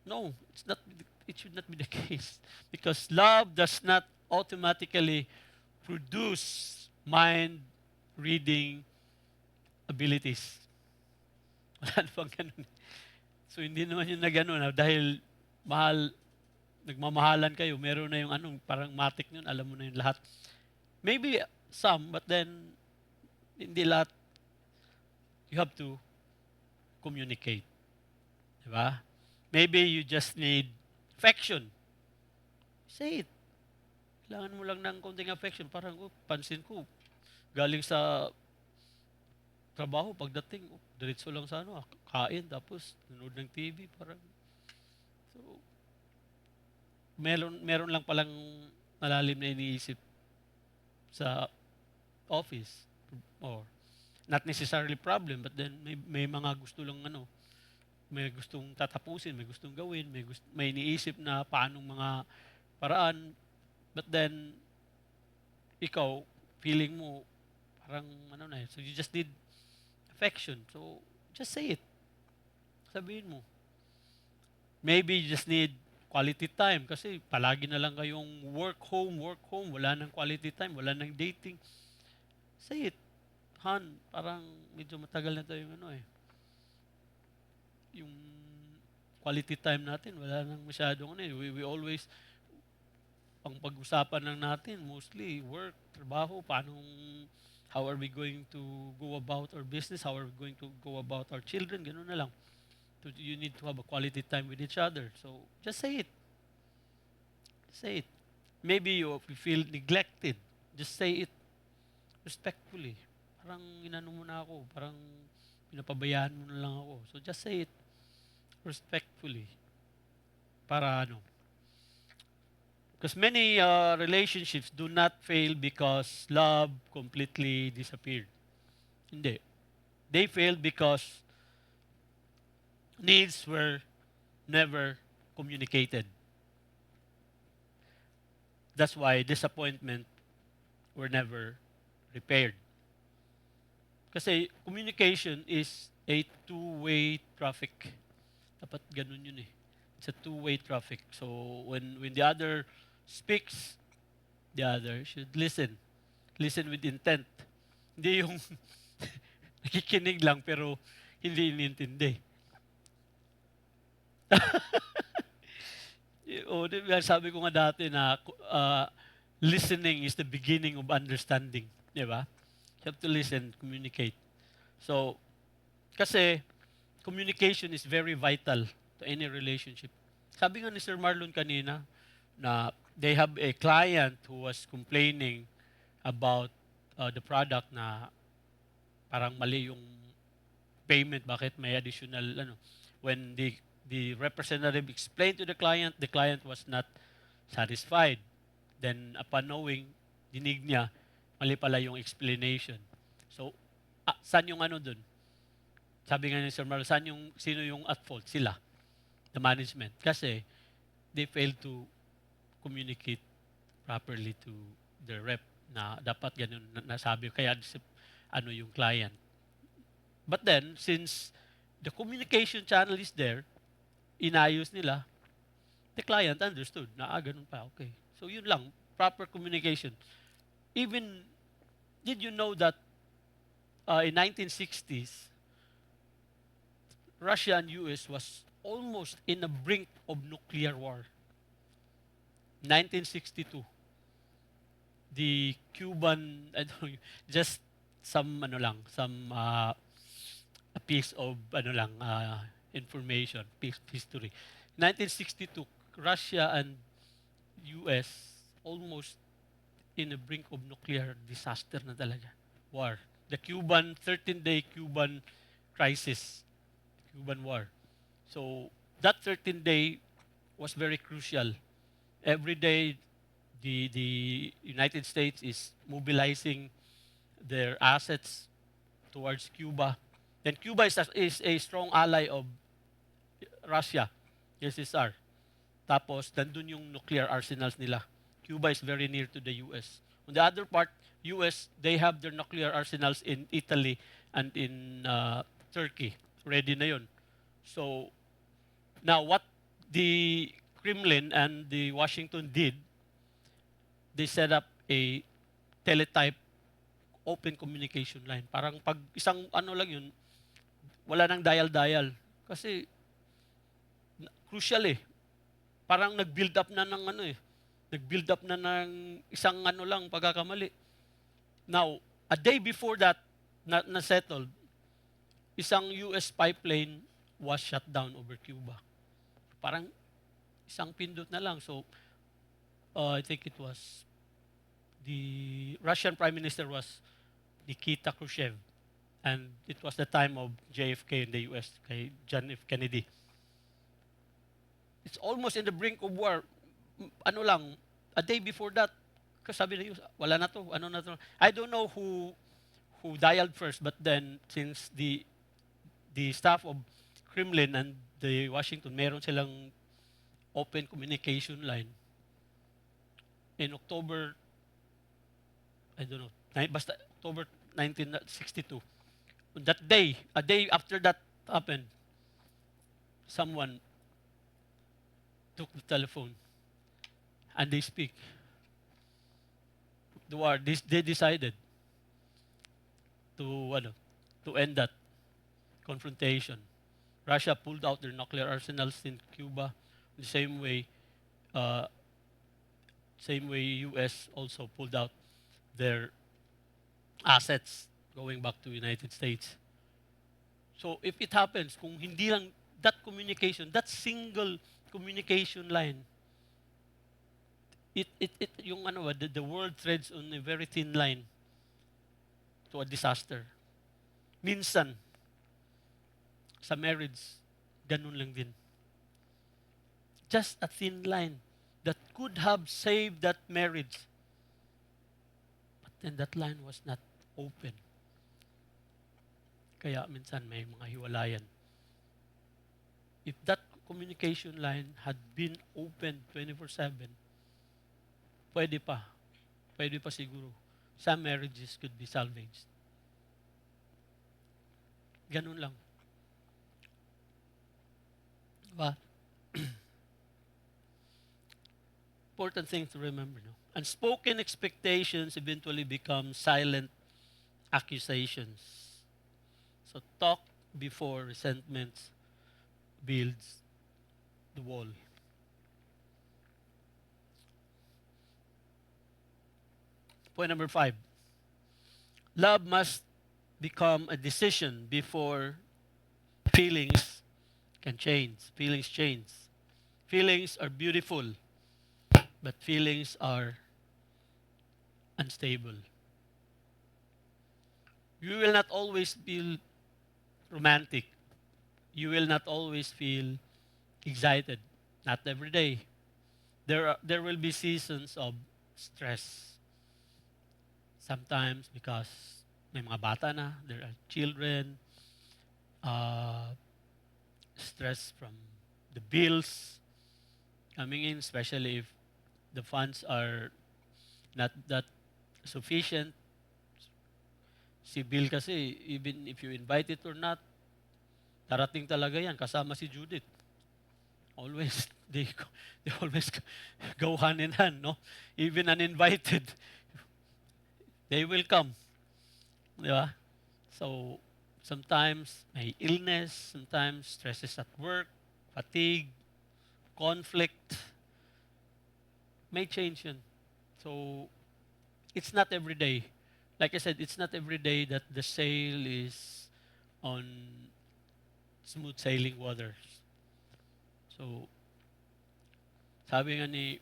no, it should not be the case. Because love does not automatically produce mind-reading abilities. Wala na bang ganun. So, hindi naman yun na ganun. Dahil nagmamahalan kayo, meron na yung parang matik yun, alam mo na yung lahat. Maybe some, but then, hindi lahat. You have to communicate. Diba? Maybe you just need affection. Say it. Kailangan mo lang ng konting affection. Parang, pansin ko, galing sa trabaho, pagdating, diretso lang sa ano, kain, tapos nanood ng TV. Parang, so, meron lang palang malalim na iniisip sa office. Or, not necessarily problem, but then may mga gusto lang ano, may gustong tatapusin, may gustong gawin, may iniisip na paanong mga paraan, but then ikaw feeling mo parang ano na so you just need affection. So just say it. Sabihin mo. Maybe you just need quality time kasi palagi na lang kayong work home, wala nang quality time, wala nang dating. Say it. Han, parang medyo matagal na tayo ano yung quality time natin, wala nang masyadong ano we always, ang pag-usapan lang natin, mostly work, trabaho, how are we going to go about our business, how are we going to go about our children, ganun na lang. So you need to have a quality time with each other. So just say it. Say it. Maybe you feel neglected, just say it respectfully. Parang inano mo na ako, parang pinapabayaan mo na lang ako. So just say it respectfully. Para ano? Because many relationships do not fail because love completely disappeared. Hindi. They failed because needs were never communicated. That's why disappointment were never repaired. Kasi communication is a two-way traffic. Dapat ganun yun eh. It's a two-way traffic. So when the other speaks, the other should listen. Listen with intent. Hindi yung nakikinig lang pero hindi inintindi. O, sabi ko nga dati na listening is the beginning of understanding. Di ba? You have to listen, communicate. So, kasi communication is very vital to any relationship. Sabi nga ni Sir Marlon kanina na they have a client who was complaining about the product na parang mali yung payment, bakit may additional ano. When the representative explained to the client was not satisfied. Then upon knowing, dinig niya, mali pala yung explanation. So, saan yung ano dun? Sabi nga ni Sir Marlon, sino yung at fault? Sila, the management. Kasi they failed to communicate properly to the rep na dapat ganun nasabi. Kaya ano yung client. But then, since the communication channel is there, inayos nila, the client understood na ganun pa, okay. So yun lang, proper communication. Even, did you know that in 1960s, Russia and US was almost in the brink of nuclear war. 1962. The Cuban, I don't know, just some a piece of information, history. 1962, Russia and US almost in the brink of nuclear disaster na talaga. War. The 13-day Cuban crisis. Cuban War. So, that 13-day was very crucial. Every day, the United States is mobilizing their assets towards Cuba. Then Cuba is a strong ally of Russia, USSR. Tapos, nandun yung nuclear arsenals nila. Cuba is very near to the US. On the other part, US, they have their nuclear arsenals in Italy and in Turkey. Ready na yun. So, now what the Kremlin and the Washington did, they set up a teletype open communication line. Parang pag isang ano lang yun, wala nang dial-dial. Kasi, crucial eh. Parang nag-build up na ng ano eh. Nag-build up na ng isang ano lang pagkakamali. Now, a day before that, na settled, isang US pipeline was shut down over Cuba. Parang isang pindot na lang. So, I think it was the Russian Prime Minister was Nikita Khrushchev. And it was the time of JFK in the US, kay John F. Kennedy. It's almost in the brink of war. Ano lang, a day before that, kasabi na US, wala na to, ano na to. I don't know who dialed first, but then since the staff of Kremlin and the Washington, meron silang open communication line. In October, I don't know, basta October 1962. On that day, a day after that happened, someone took the telephone and they speak. The war, they decided to end that confrontation. Russia pulled out their nuclear arsenals in Cuba. The uh, same way U.S. also pulled out their assets going back to United States. So if it happens, kung hindi lang that communication, that single communication line, yung ano, the world threads on a very thin line to a disaster. Minsan, sa marriage, ganun lang din. Just a thin line that could have saved that marriage. But then that line was not open. Kaya minsan may mga hiwalayan. If that communication line had been open 24/7, pwede pa siguro. Some marriages could be salvaged. Ganun lang. Diba? Important thing to remember. No? Unspoken expectations eventually become silent accusations. So talk before resentment builds the wall. Point number 5. Love must become a decision before feelings can change. Feelings change. Feelings are beautiful, but feelings are unstable. You will not always feel romantic. You will not always feel excited. Not every day. There will be seasons of stress. Sometimes because may mga bata na, there are children, stress from the bills coming in, especially if the funds are not that sufficient. Si Bill kasi, even if you invite it or not, darating talaga yan, kasama si Judith. Always, they always go hand in hand, no? Even uninvited, they will come. Di ba? So, sometimes may illness, sometimes stresses at work, fatigue, conflict, may change yun. So, it's not every day. Like I said, it's not every day that the sail is on smooth sailing waters. So, sabi nga ni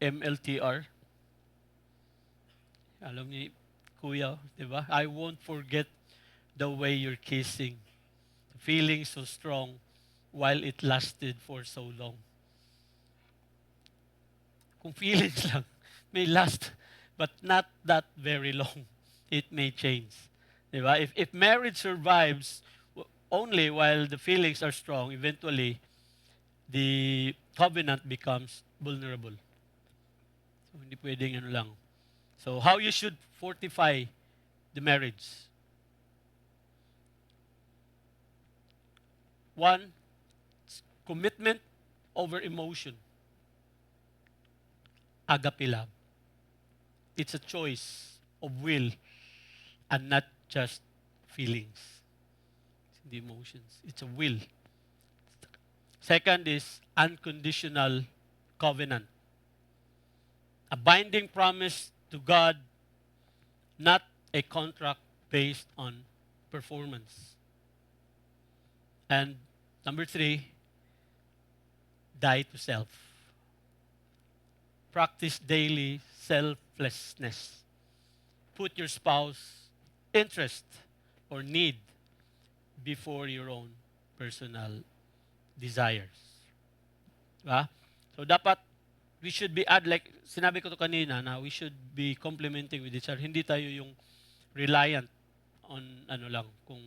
MLTR, alam ni Kuya, di ba? I won't forget the way you're kissing. Feeling so strong while it lasted for so long. Kung feelings lang, may last, but not that very long. It may change. Di ba? If marriage survives only while the feelings are strong, eventually, the covenant becomes vulnerable. So, hindi pwedeng ano lang. So, how you should fortify the marriage? One, commitment over emotion. Agape love. It's a choice of will and not just feelings. It's the emotions. It's a will. Second is unconditional covenant. A binding promise to God, not a contract based on performance. And number 3, Die to self. Practice daily selflessness. Put your spouse interest or need before your own personal desires. Diba? So dapat we should be like sinabi ko to kanina na we should be complementing with each other. Hindi tayo yung reliant on ano lang kung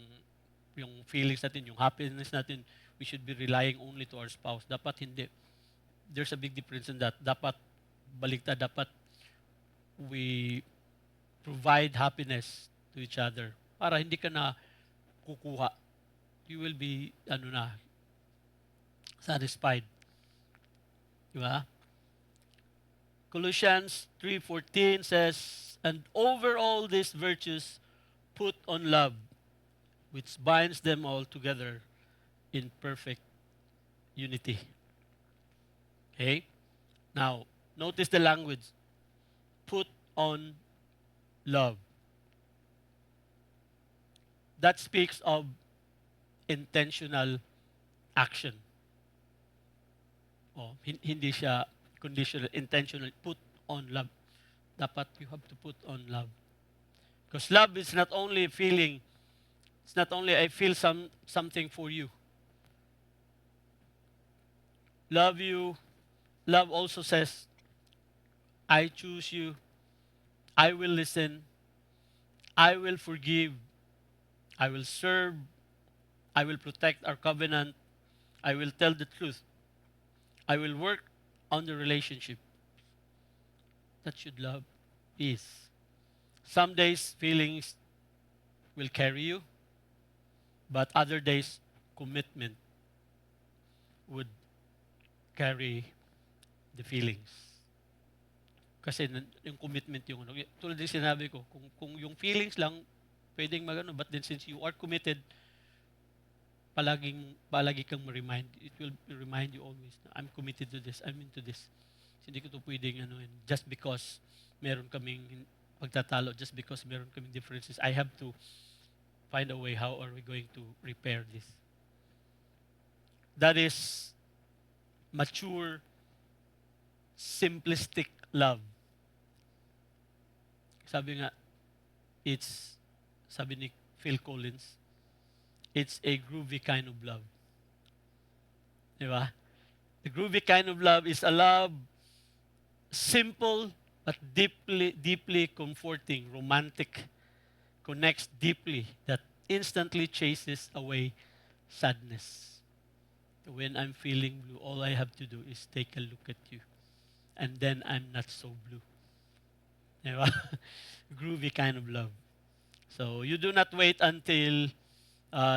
yung feelings natin, yung happiness natin, we should be relying only to our spouse. Dapat hindi. There's a big difference in that. Dapat baliktad, dapat we provide happiness to each other para hindi ka na kukuha. You will be satisfied. Diba? Colossians 3:14 says, "And over all these virtues put on love, which binds them all together in perfect unity." Okay? Now, notice the language. Put on love. That speaks of intentional action. Oh, hindi siya conditional, intentional. Put on love. Dapat you have to put on love. Because love is not only feeling, it's not only I feel something for you. Love you. Love also says, I choose you. I will listen. I will forgive. I will serve. I will protect our covenant. I will tell the truth. I will work on the relationship. That should love is. Some days feelings will carry you, but other days commitment would carry the feelings. Kasi yung commitment yung ano. Tulad din sinabi ko, kung yung feelings lang pwedeng magano, but then since you are committed, palagi kang ma-remind. It will remind you always, I'm committed to this, I'm into this. Hindi ko to pwedeng just because meron kaming pagtatalo, just because meron kaming differences, I have to find a way how are we going to repair this. That is mature, simplistic love. Sabi nga, sabi ni Phil Collins, it's a groovy kind of love. Diba? The groovy kind of love is a love simple but deeply comforting, romantic, connects deeply, that instantly chases away sadness. When I'm feeling blue, all I have to do is take a look at you, and then I'm not so blue. Diba? Groovy kind of love. So you do not wait until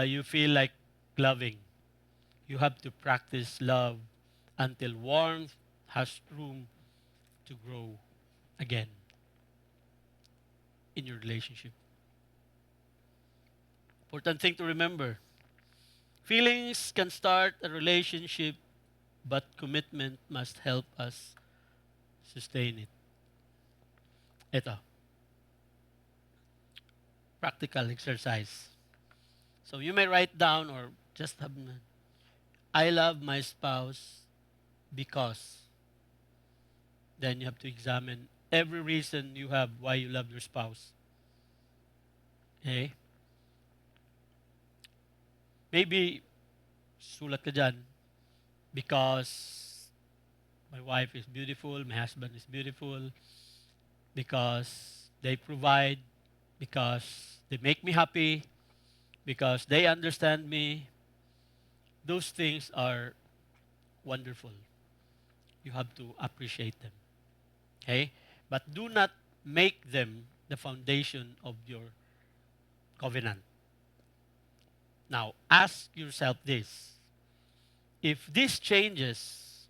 you feel like loving. You have to practice love until warmth has room to grow again in your relationship. Important thing to remember. Feelings can start a relationship, but commitment must help us sustain it. Ito. Practical exercise. So you may write down or just have, I love my spouse because. Then you have to examine every reason you have why you love your spouse. Okay? Maybe, sulat ka dyan, because my wife is beautiful, my husband is beautiful, because they provide, because they make me happy, because they understand me. Those things are wonderful. You have to appreciate them. Okay? But do not make them the foundation of your covenant. Now, ask yourself this. If this changes,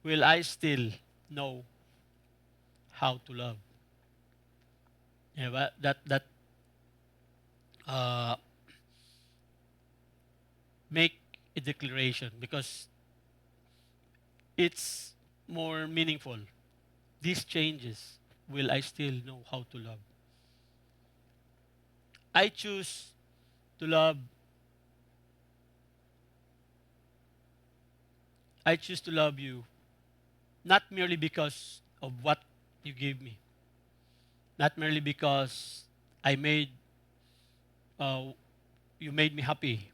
will I still know how to love? Yeah, that make a declaration because it's more meaningful. These changes, will I still know how to love? I choose to love I choose to love you not merely because of what you gave me, not merely because I made uh, you made me happy,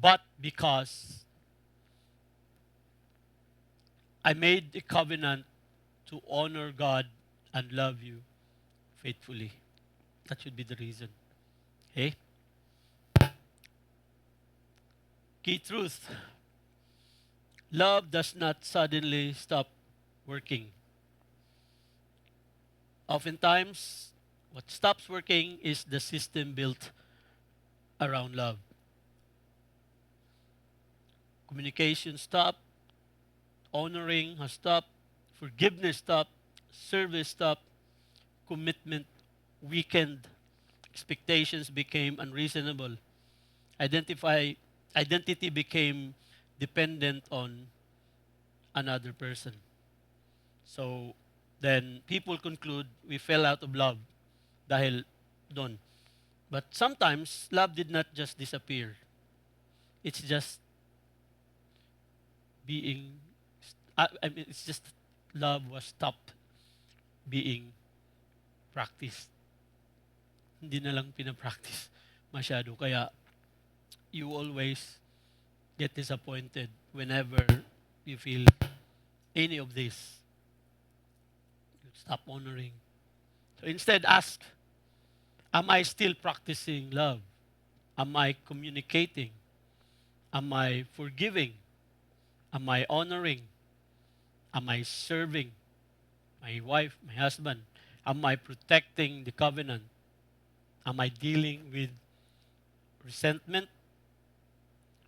but because I made a covenant to honor God and love you faithfully. That should be the reason. Okay? Key truth: love does not suddenly stop working. Oftentimes, what stops working is the system built around love. Communication stopped, honoring has stopped, forgiveness stopped, service stopped, commitment weakened, expectations became unreasonable, identify identity became dependent on another person. So then people conclude we fell out of love dahil doon. But sometimes love did not just disappear. It's just being I mean it's just love was stopped being practiced. Hindi na lang pinapractice masyado. Kaya you always get disappointed whenever you feel any of this. You stop honoring. So instead ask, am I still practicing love? Am I communicating? Am I forgiving? Am I honoring? Am I serving my wife, my husband? Am I protecting the covenant? Am I dealing with resentment?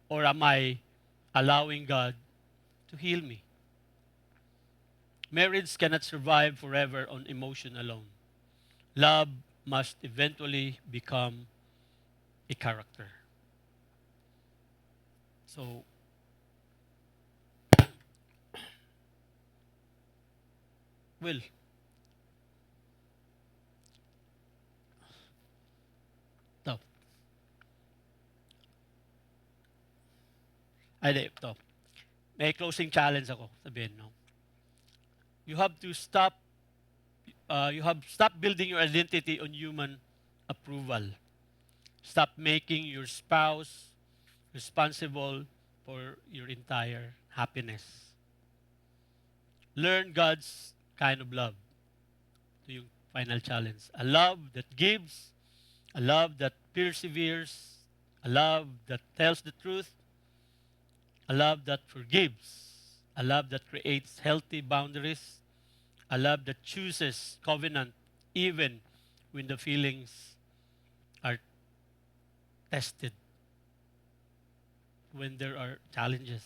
Or am I allowing God to heal me? Marriage cannot survive forever on emotion alone. Love must eventually become a character. So, Will, to. Ay, di, to. May closing challenge ako, sabihin, no? You have to stop, you have stop building your identity on human approval. Stop making your spouse responsible for your entire happiness. Learn God's kind of love. Ito yung final challenge. A love that gives, a love that perseveres, a love that tells the truth, a love that forgives, a love that creates healthy boundaries, a love that chooses covenant even when the feelings are tested, when there are challenges.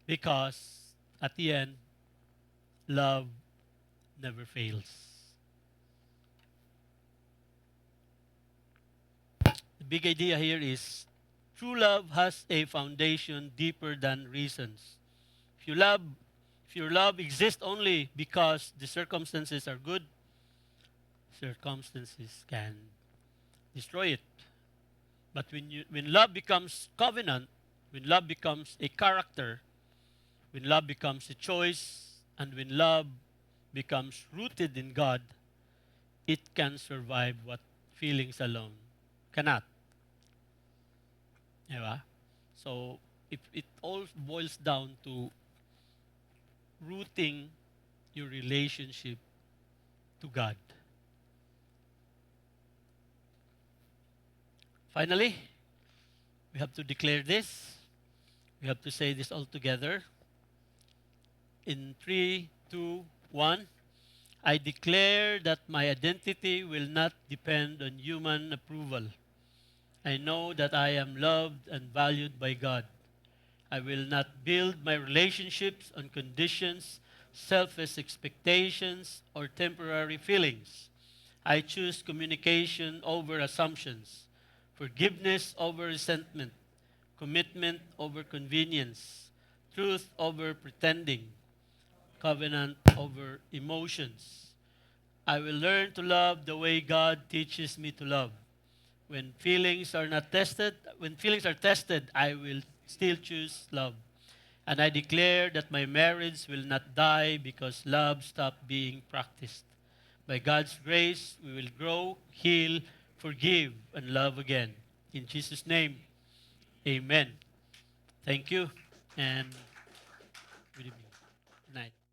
Because at the end, love never fails. The big idea here is true love has a foundation deeper than reasons. If you love, if your love exists only because the circumstances are good, circumstances can destroy it. But when love becomes covenant, when love becomes a character, when love becomes a choice, and when love becomes rooted in God, it can survive what feelings alone cannot. Diba? So it all boils down to rooting your relationship to God. Finally, we have to declare this. We have to say this all together. In 3, 2, 1. I declare that my identity will not depend on human approval. I know that I am loved and valued by God. I will not build my relationships on conditions, selfish expectations, or temporary feelings. I choose communication over assumptions, forgiveness over resentment, commitment over convenience, truth over pretending, covenant over emotions. I will learn to love the way God teaches me to love. When feelings are tested, I will still choose love. And I declare that my marriage will not die because love stopped being practiced. By God's grace, we will grow, heal, forgive, and love again. In Jesus' name, amen. Thank you, and good evening. Good night.